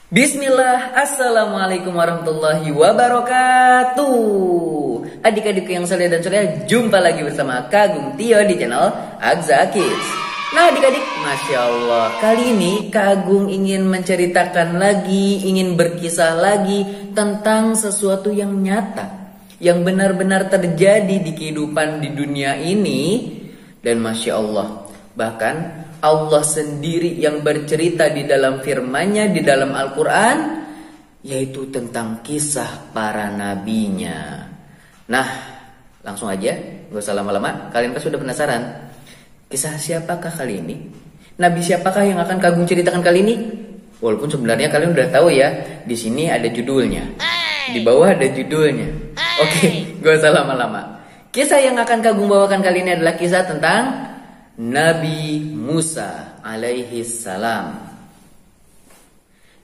Bismillah, Assalamualaikum warahmatullahi wabarakatuh. Adik-adikku yang soleh dan soleh, jumpa lagi bersama Kagum Tio di channel Agza Kids. Nah adik-adik, Masya Allah, kali ini Kagum ingin menceritakan lagi, ingin berkisah lagi tentang sesuatu yang nyata, yang benar-benar terjadi di kehidupan di dunia ini. Dan Masya Allah, bahkan Allah sendiri yang bercerita di dalam firman-Nya di dalam Al-Quran, yaitu tentang kisah para nabinya. Nah, langsung aja, gak usah lama-lama. Kalian kan sudah penasaran, kisah siapakah kali ini? Nabi siapakah yang akan Kagum ceritakan kali ini? Walaupun sebenarnya kalian udah tahu ya, di sini ada judulnya, di bawah ada judulnya. Oke, gak usah lama-lama. Kisah yang akan Kagum bawakan kali ini adalah kisah tentang Nabi Musa alaihi salam.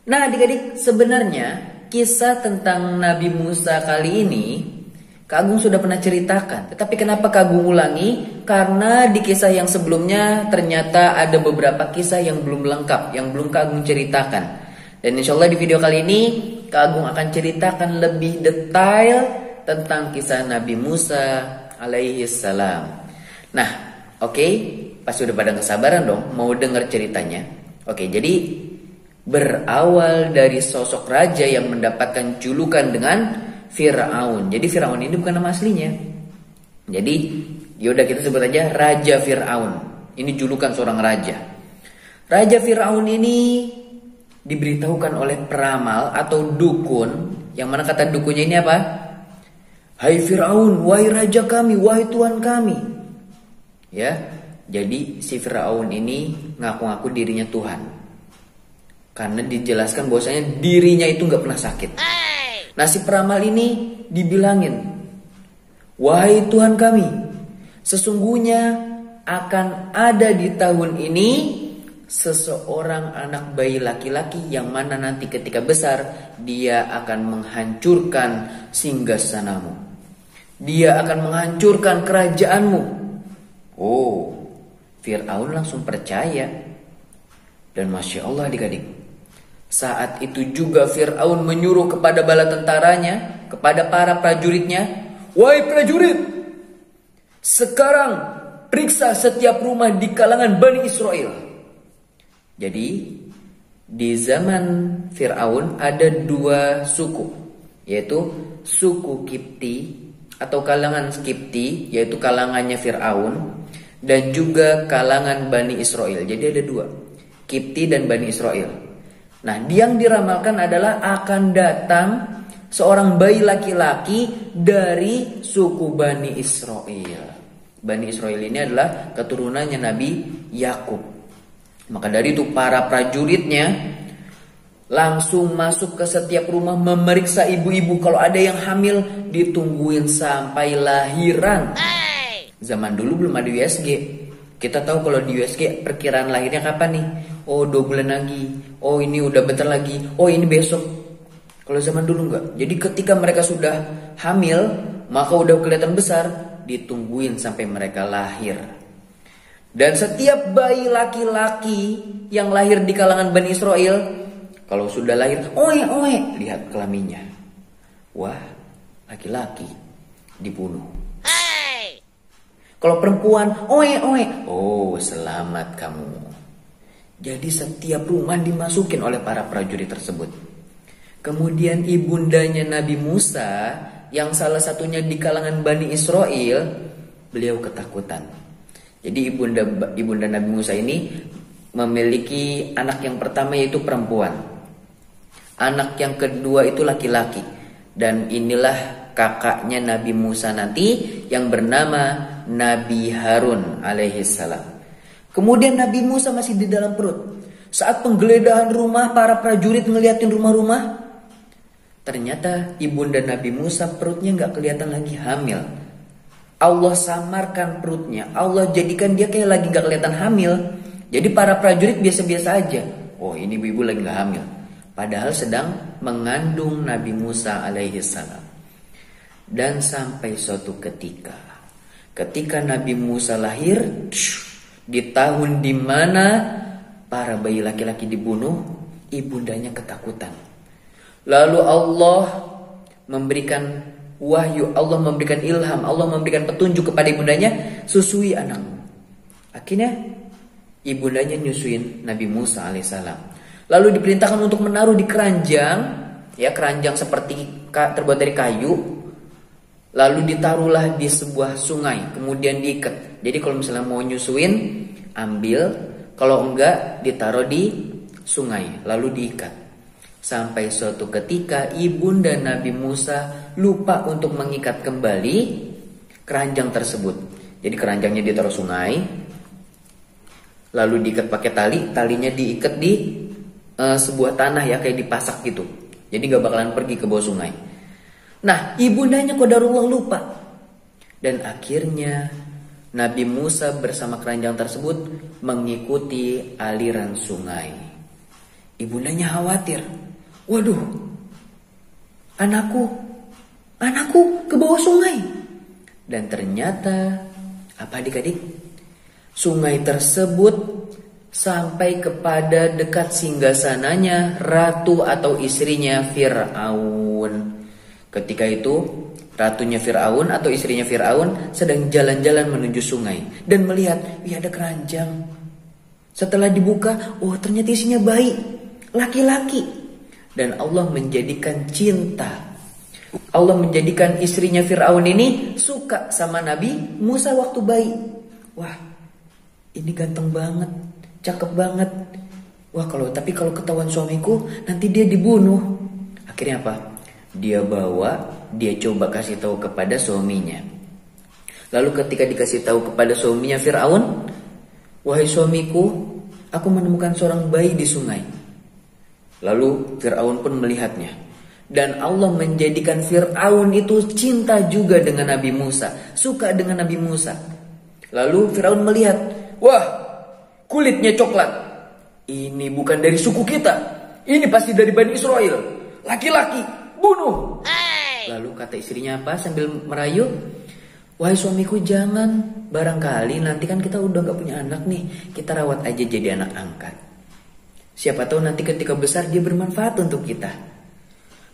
Nah adik-adik, sebenarnya kisah tentang Nabi Musa kali ini Kagum sudah pernah ceritakan. Tetapi kenapa Kagum ulangi? Karena di kisah yang sebelumnya ternyata ada beberapa kisah yang belum lengkap, yang belum Kagum ceritakan. Dan insya Allah di video kali ini Kagum akan ceritakan lebih detail tentang kisah Nabi Musa alaihi salam. Nah, oke, pas udah pada kesabaran dong mau dengar ceritanya. Oke, jadi berawal dari sosok raja yang mendapatkan julukan dengan Fir'aun. Jadi Fir'aun ini bukan nama aslinya. Jadi yaudah kita sebut aja Raja Fir'aun. Ini julukan seorang raja. Raja Fir'aun ini diberitahukan oleh peramal atau dukun. Yang mana kata dukunnya ini apa? Hai Fir'aun, wahai raja kami, wahai Tuhan kami. Ya, jadi si Fir'aun ini ngaku-ngaku dirinya Tuhan. Karena dijelaskan bahwasanya dirinya itu gak pernah sakit. Nah si peramal ini dibilangin, wahai Tuhan kami, sesungguhnya akan ada di tahun ini seseorang anak bayi laki-laki yang mana nanti ketika besar dia akan menghancurkan singgasanamu. Dia akan menghancurkan kerajaanmu. Oh, Fir'aun langsung percaya. Dan Masya Allah adik-adik, saat itu juga Fir'aun menyuruh kepada bala tentaranya, kepada para prajuritnya, wahai prajurit, sekarang periksa setiap rumah di kalangan Bani Israel. Jadi di zaman Fir'aun ada dua suku, yaitu suku Kipti atau kalangan Kipti, yaitu kalangannya Fir'aun, dan juga kalangan Bani Israel. Jadi ada dua, Kipti dan Bani Israel. Nah yang diramalkan adalah akan datang seorang bayi laki-laki dari suku Bani Israel. Bani Israel ini adalah keturunannya Nabi Yakub. Maka dari itu para prajuritnya langsung masuk ke setiap rumah, memeriksa ibu-ibu. Kalau ada yang hamil ditungguin sampai lahiran. Zaman dulu belum ada USG. Kita tahu kalau di USG perkiraan lahirnya kapan nih? Oh 2 bulan lagi. Oh ini udah bentar lagi. Oh ini besok. Kalau zaman dulu enggak. Jadi ketika mereka sudah hamil, maka udah kelihatan besar, ditungguin sampai mereka lahir. Dan setiap bayi laki-laki yang lahir di kalangan Bani Israel, kalau sudah lahir, oe, lihat kelaminnya. Wah, laki-laki, dibunuh. Kalau perempuan, oe, oh selamat kamu. Jadi setiap rumah dimasukin oleh para prajurit tersebut. Kemudian ibundanya Nabi Musa, yang salah satunya di kalangan Bani Israel, beliau ketakutan. Jadi ibunda Nabi Musa ini memiliki anak yang pertama yaitu perempuan. Anak yang kedua itu laki-laki. Dan inilah kakaknya Nabi Musa nanti yang bernama Nabi Harun alaihissalam. Kemudian Nabi Musa masih di dalam perut. Saat penggeledahan rumah, para prajurit ngeliatin rumah-rumah, ternyata ibunda Nabi Musa perutnya gak kelihatan lagi hamil. Allah samarkan perutnya, Allah jadikan dia kayak lagi gak kelihatan hamil. Jadi para prajurit biasa-biasa aja. Oh ini ibu-ibu lagi gak hamil, padahal sedang mengandung Nabi Musa alaihissalam. Dan sampai suatu ketika Nabi Musa lahir, di tahun dimana para bayi laki-laki dibunuh, ibundanya ketakutan. Lalu Allah memberikan wahyu, Allah memberikan ilham, Allah memberikan petunjuk kepada ibundanya, susui anakmu. Akhirnya ibundanya nyusuin Nabi Musa alaihissalam. Lalu diperintahkan untuk menaruh di keranjang, ya keranjang seperti terbuat dari kayu. Lalu ditaruhlah di sebuah sungai, kemudian diikat. Jadi kalau misalnya mau nyusuin, ambil, kalau enggak ditaruh di sungai, lalu diikat. Sampai suatu ketika ibunda Nabi Musa lupa untuk mengikat kembali keranjang tersebut. Jadi keranjangnya ditaruh sungai, lalu diikat pakai tali, talinya diikat di sebuah tanah ya, kayak dipasak gitu. Jadi gak bakalan pergi ke bawah sungai. Nah, ibundanya qadarullah lupa. Dan akhirnya Nabi Musa bersama keranjang tersebut mengikuti aliran sungai. Ibundanya khawatir. Waduh, anakku ke bawah sungai. Dan ternyata apa adik-adik? Sungai tersebut sampai kepada dekat singgasananya ratu atau istrinya Fir'aun. Ketika itu ratunya Fir'aun atau istrinya Fir'aun sedang jalan-jalan menuju sungai dan melihat, ada keranjang. Setelah dibuka, ternyata isinya bayi, laki-laki. Dan Allah menjadikan cinta, Allah menjadikan istrinya Fir'aun ini suka sama Nabi Musa waktu bayi. Wah, ini ganteng banget, cakep banget. Wah, tapi kalau ketahuan suamiku nanti dia dibunuh. Akhirnya apa? Dia coba kasih tahu kepada suaminya. Lalu ketika dikasih tahu kepada suaminya Fir'aun, wahai suamiku, aku menemukan seorang bayi di sungai. Lalu Fir'aun pun melihatnya. Dan Allah menjadikan Fir'aun itu cinta juga dengan Nabi Musa, suka dengan Nabi Musa. Lalu Fir'aun melihat, wah, kulitnya coklat. Ini bukan dari suku kita. Ini pasti dari Bani Israel. Laki-laki, bunuh. Lalu kata istrinya apa sambil merayu? Wahai suamiku, jangan. Barangkali nanti kan kita udah gak punya anak nih, kita rawat aja jadi anak angkat. Siapa tahu nanti ketika besar dia bermanfaat untuk kita.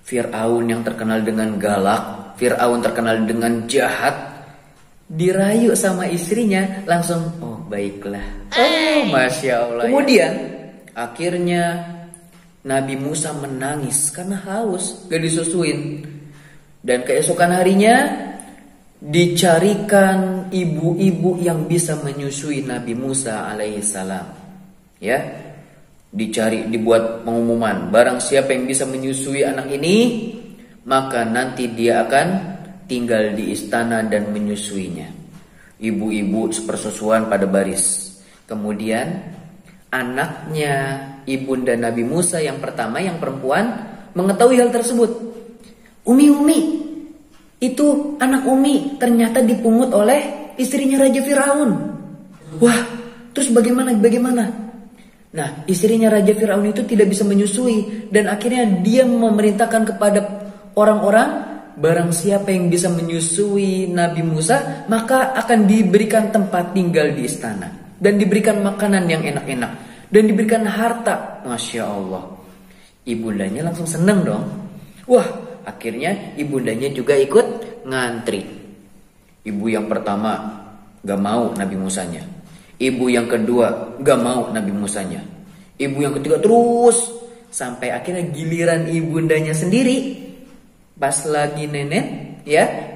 Fir'aun yang terkenal dengan galak, Fir'aun terkenal dengan jahat, dirayu sama istrinya, langsung, baiklah. Masya Allah. Kemudian akhirnya Nabi Musa menangis karena haus, gak disusuin. Dan keesokan harinya dicarikan ibu-ibu yang bisa menyusui Nabi Musa alaihissalam. Ya, dibuat pengumuman, barang siapa yang bisa menyusui anak ini, maka nanti dia akan tinggal di istana dan menyusuinya. Ibu-ibu sepersusuan pada baris. Kemudian anaknya ibunda Nabi Musa yang pertama, yang perempuan, mengetahui hal tersebut. Umi, itu anak Umi ternyata dipungut oleh istrinya Raja Fir'aun. Wah, terus bagaimana? Nah, istrinya Raja Fir'aun itu tidak bisa menyusui. Dan akhirnya dia memerintahkan kepada orang-orang, barang siapa yang bisa menyusui Nabi Musa, maka akan diberikan tempat tinggal di istana. Dan diberikan makanan yang enak-enak. Dan diberikan harta. Masya Allah. Ibundanya langsung seneng dong. Wah, akhirnya ibundanya juga ikut ngantri. Ibu yang pertama gak mau Nabi Musanya. Ibu yang kedua gak mau Nabi Musanya. Ibu yang ketiga terus. Sampai akhirnya giliran ibundanya sendiri. Pas lagi nenek,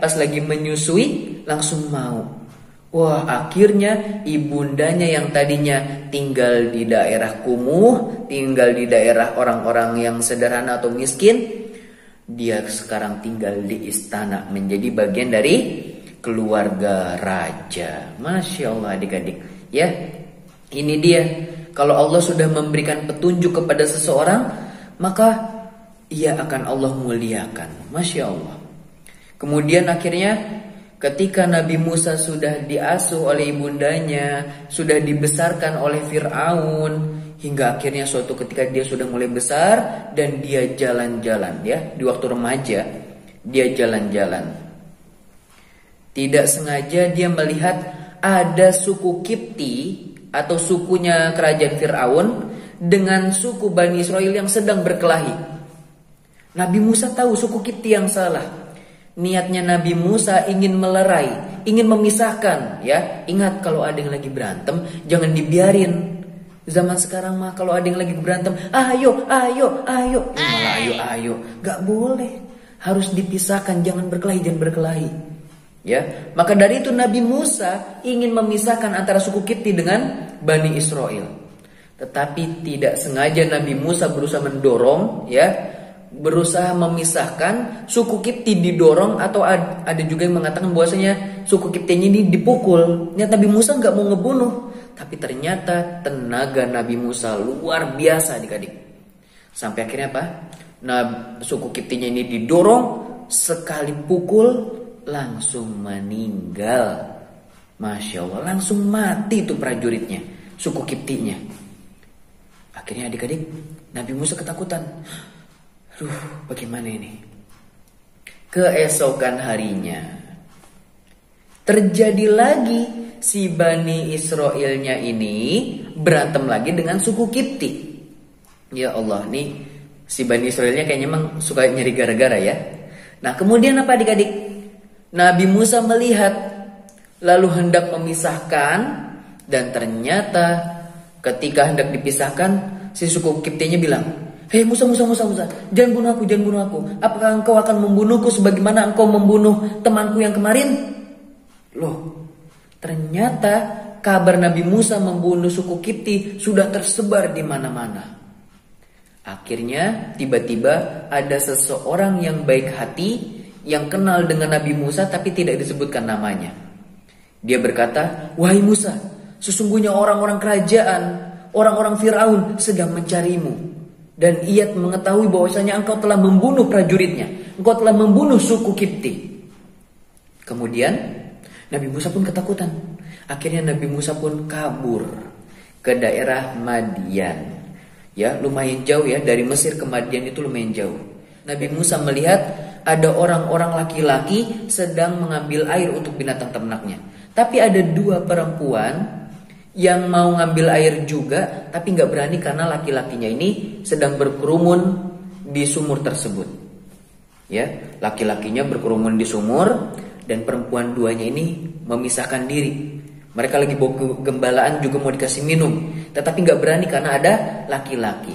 pas lagi menyusui, langsung mau. Wah, akhirnya ibundanya yang tadinya tinggal di daerah kumuh, tinggal di daerah orang-orang yang sederhana atau miskin, dia sekarang tinggal di istana, menjadi bagian dari keluarga raja. Masya Allah adik-adik. Ya, ini dia. Kalau Allah sudah memberikan petunjuk kepada seseorang, maka ia akan Allah muliakan. Masya Allah. Kemudian akhirnya ketika Nabi Musa sudah diasuh oleh ibundanya, sudah dibesarkan oleh Fir'aun, hingga akhirnya suatu ketika dia sudah mulai besar dan dia jalan-jalan, ya, di waktu remaja dia jalan-jalan. Tidak sengaja dia melihat ada suku Kipti atau sukunya kerajaan Fir'aun dengan suku Bani Israel yang sedang berkelahi. Nabi Musa tahu suku Kipti yang salah. Niatnya Nabi Musa ingin melerai, ingin memisahkan, ya. Ingat, kalau ada yang lagi berantem jangan dibiarin. Zaman sekarang mah kalau ada yang lagi berantem, ayo. Malah ayo. Gak boleh. Harus dipisahkan, jangan berkelahi. Ya, maka dari itu Nabi Musa ingin memisahkan antara suku Kipti dengan Bani Israel. Tetapi tidak sengaja Nabi Musa berusaha mendorong, ya, berusaha memisahkan. Suku Kipti didorong, atau ada juga yang mengatakan bahwasanya suku Kipti ini dipukul. Niat Nabi Musa nggak mau ngebunuh, tapi ternyata tenaga Nabi Musa luar biasa adik-adik. Sampai akhirnya apa? Suku Kiptinya ini didorong, sekali pukul langsung meninggal. Masya Allah, langsung mati itu prajuritnya, suku Kiptinya. Akhirnya adik-adik, Nabi Musa ketakutan. Aduh, bagaimana ini? Keesokan harinya terjadi lagi, si Bani Israelnya ini berantem lagi dengan suku Kipti. Ya Allah, nih si Bani Israelnya kayaknya emang suka nyari gara-gara ya. Nah, kemudian apa adik-adik? Nabi Musa melihat, lalu hendak memisahkan, dan ternyata ketika hendak dipisahkan, si suku Kiptinya bilang, "Hei Musa, jangan bunuh aku. Apakah engkau akan membunuhku sebagaimana engkau membunuh temanku yang kemarin?" Loh, ternyata kabar Nabi Musa membunuh suku Kipti sudah tersebar di mana-mana. Akhirnya tiba-tiba ada seseorang yang baik hati, yang kenal dengan Nabi Musa tapi tidak disebutkan namanya. Dia berkata, "Wahai Musa, sesungguhnya orang-orang kerajaan, orang-orang Firaun sedang mencarimu. Dan ia mengetahui bahwasanya engkau telah membunuh prajuritnya. Engkau telah membunuh suku Kipti." Kemudian Nabi Musa pun ketakutan. Akhirnya Nabi Musa pun kabur ke daerah Madian. Ya, lumayan jauh ya, dari Mesir ke Madian itu lumayan jauh. Nabi Musa melihat ada orang-orang laki-laki sedang mengambil air untuk binatang ternaknya. Tapi ada dua perempuan yang mau ngambil air juga, tapi nggak berani karena laki-lakinya ini sedang berkerumun di sumur tersebut. Ya, laki-lakinya berkerumun di sumur, dan perempuan duanya ini memisahkan diri. Mereka lagi bawa gembalaan juga mau dikasih minum, tetapi nggak berani karena ada laki-laki.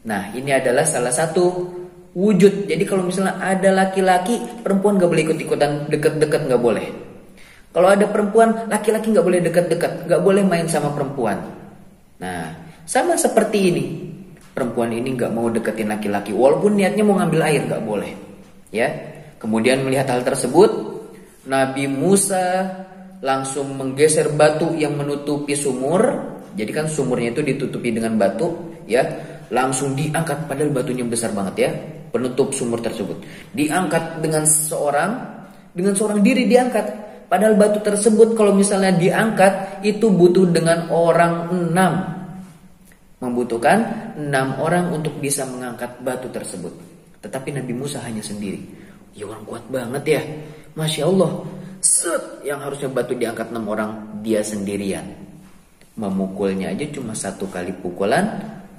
Nah, ini adalah salah satu wujud. Jadi kalau misalnya ada laki-laki, perempuan gak boleh ikut-ikutan deket-deket, gak boleh. Kalau ada perempuan, laki-laki gak boleh deket-deket, gak boleh main sama perempuan. Nah, sama seperti ini. Perempuan ini gak mau deketin laki-laki, walaupun niatnya mau ngambil air, gak boleh. Ya. Kemudian melihat hal tersebut, Nabi Musa langsung menggeser batu yang menutupi sumur. Jadi kan sumurnya itu ditutupi dengan batu, ya. Langsung diangkat, padahal batunya besar banget ya, penutup sumur tersebut. Diangkat dengan seorang diri diangkat. Padahal batu tersebut kalau misalnya diangkat itu butuh dengan orang 6. Membutuhkan 6 orang untuk bisa mengangkat batu tersebut. Tetapi Nabi Musa hanya sendiri. Ya, orang kuat banget ya. Masya Allah. Yang harusnya batu diangkat 6 orang, dia sendirian. Memukulnya aja cuma 1 kali pukulan,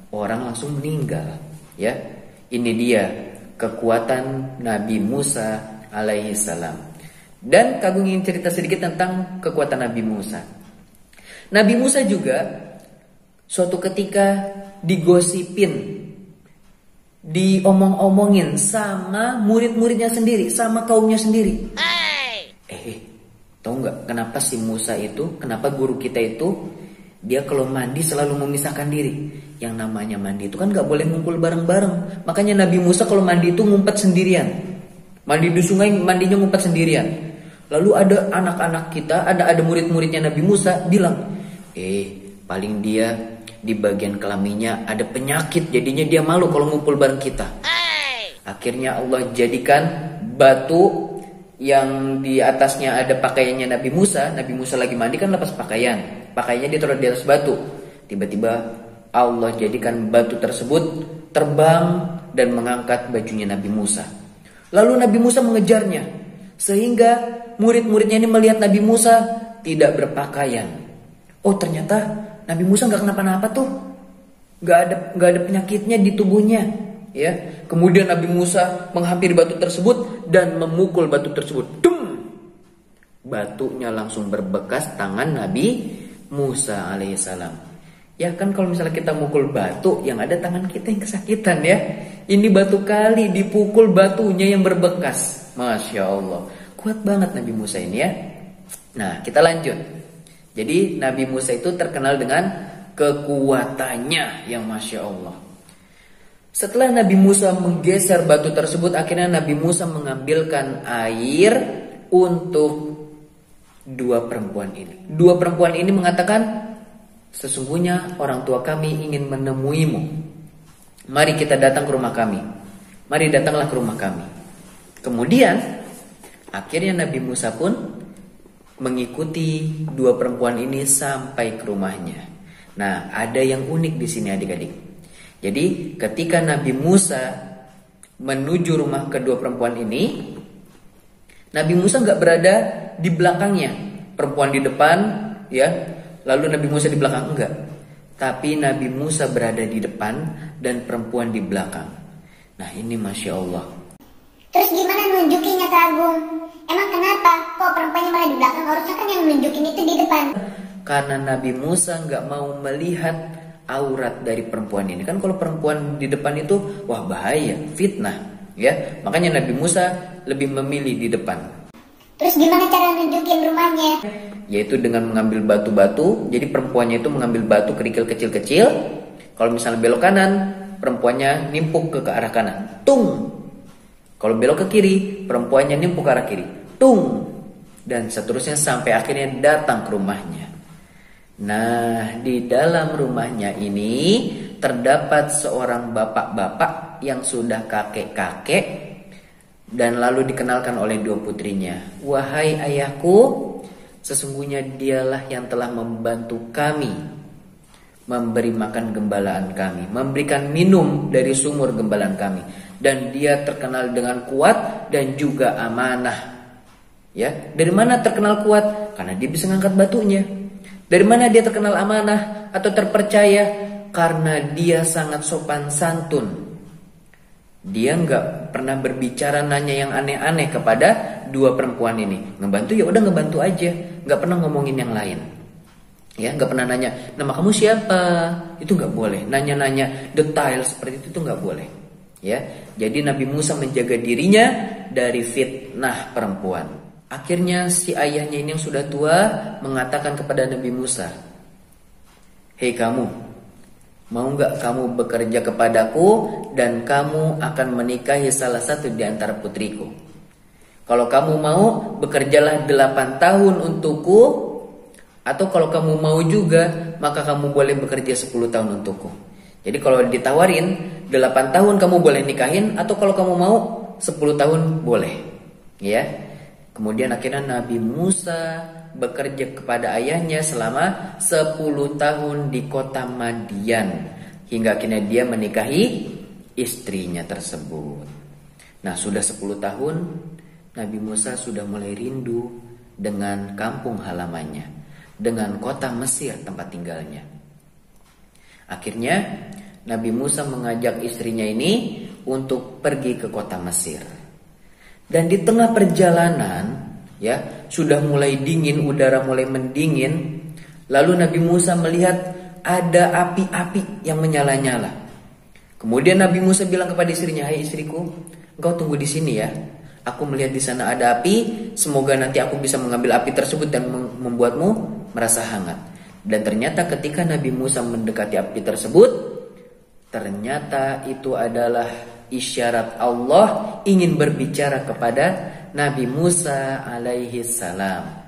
orang langsung meninggal. Ya, ini dia kekuatan Nabi Musa alaihi salam. Dan Kak ingin cerita sedikit tentang kekuatan Nabi Musa. Nabi Musa juga suatu ketika digosipin, diomong-omongin sama murid-muridnya sendiri, sama kaumnya sendiri. Tahu nggak kenapa si Musa itu, kenapa guru kita itu, dia kalau mandi selalu memisahkan diri. Yang namanya mandi itu kan gak boleh ngumpul bareng-bareng. Makanya Nabi Musa kalau mandi itu ngumpet sendirian. Mandi di sungai, mandinya ngumpet sendirian. Lalu ada anak-anak kita, ada murid-muridnya Nabi Musa bilang, paling dia di bagian kelaminnya ada penyakit, jadinya dia malu kalau ngumpul bareng kita. Akhirnya Allah jadikan batu yang di atasnya ada pakaiannya Nabi Musa. Nabi Musa lagi mandi kan lepas pakaian, pakaiannya ditaruh di atas batu. Tiba-tiba Allah jadikan batu tersebut terbang dan mengangkat bajunya Nabi Musa. Lalu Nabi Musa mengejarnya, sehingga murid-muridnya ini melihat Nabi Musa tidak berpakaian. Oh, ternyata Nabi Musa gak kenapa-napa tuh. nggak ada penyakitnya di tubuhnya, ya. Kemudian Nabi Musa menghampiri batu tersebut dan memukul batu tersebut. Dum! Batunya langsung berbekas tangan Nabi Musa alaihissalam. Ya kan kalau misalnya kita mukul batu, yang ada tangan kita yang kesakitan ya. Ini batu kali dipukul batunya yang berbekas. Masya Allah. Kuat banget Nabi Musa ini ya. Nah kita lanjut. Jadi Nabi Musa itu terkenal dengan kekuatannya yang Masya Allah. Setelah Nabi Musa menggeser batu tersebut, akhirnya Nabi Musa mengambilkan air untuk dua perempuan ini. Dua perempuan ini mengatakan, sesungguhnya orang tua kami ingin menemuimu. Mari kita datang ke rumah kami. Mari datanglah ke rumah kami. Kemudian akhirnya Nabi Musa pun mengikuti dua perempuan ini sampai ke rumahnya. Nah, ada yang unik di sini adik-adik. Jadi ketika Nabi Musa menuju rumah kedua perempuan ini, Nabi Musa nggak berada di belakangnya, perempuan di depan, ya. Lalu Nabi Musa di belakang, enggak. Tapi Nabi Musa berada di depan dan perempuan di belakang. Nah ini Masya Allah. Terus gimana nunjukinnya Kak Agung? Emang kenapa? Kok perempuannya malah di belakang? Harusnya kan yang nunjukin itu di depan. Karena Nabi Musa nggak mau melihat aurat dari perempuan ini. Kan kalau perempuan di depan itu, wah bahaya, fitnah, ya. Makanya Nabi Musa lebih memilih di depan. Terus gimana cara nunjukin rumahnya? Yaitu dengan mengambil batu-batu. Jadi perempuannya itu mengambil batu kerikil kecil-kecil. Kalau misalnya belok kanan, perempuannya nimpuk ke arah kanan, tung. Kalau belok ke kiri, perempuannya nimpuk ke arah kiri, tung. Dan seterusnya sampai akhirnya datang ke rumahnya. Nah, di dalam rumahnya ini terdapat seorang bapak-bapak yang sudah kakek-kakek dan lalu dikenalkan oleh dua putrinya. Wahai ayahku, sesungguhnya dialah yang telah membantu kami, memberi makan gembalaan kami, memberikan minum dari sumur gembalaan kami, dan dia terkenal dengan kuat dan juga amanah. Ya, dari mana terkenal kuat? Karena dia bisa ngangkat batunya. Dari mana dia terkenal amanah atau terpercaya? Karena dia sangat sopan santun. Dia nggak pernah berbicara nanya yang aneh-aneh kepada dua perempuan ini. Ngebantu ya udah ngebantu aja, nggak pernah ngomongin yang lain. Ya, nggak pernah nanya nama kamu siapa, itu nggak boleh. Nanya-nanya detail seperti itu nggak boleh. Ya, jadi Nabi Musa menjaga dirinya dari fitnah perempuan. Akhirnya si ayahnya ini yang sudah tua mengatakan kepada Nabi Musa, hei kamu, mau nggak kamu bekerja kepadaku dan kamu akan menikahi salah satu di antara putriku. Kalau kamu mau, bekerjalah 8 tahun untukku. Atau kalau kamu mau juga, maka kamu boleh bekerja 10 tahun untukku. Jadi kalau ditawarin 8 tahun kamu boleh nikahin, atau kalau kamu mau 10 tahun boleh. Ya. Kemudian akhirnya Nabi Musa bekerja kepada ayahnya selama 10 tahun di kota Madian. Hingga akhirnya dia menikahi istrinya tersebut. Nah sudah 10 tahun Nabi Musa sudah mulai rindu dengan kampung halamannya, dengan kota Mesir tempat tinggalnya. Akhirnya Nabi Musa mengajak istrinya ini untuk pergi ke kota Mesir. Dan di tengah perjalanan, ya, sudah mulai dingin, udara mulai mendingin. Lalu Nabi Musa melihat ada api-api yang menyala-nyala. Kemudian Nabi Musa bilang kepada istrinya, "Hai istriku, engkau tunggu di sini ya. Aku melihat di sana ada api. Semoga nanti aku bisa mengambil api tersebut dan membuatmu merasa hangat." Dan ternyata ketika Nabi Musa mendekati api tersebut, ternyata itu adalah isyarat Allah ingin berbicara kepada Nabi Musa alaihi salam.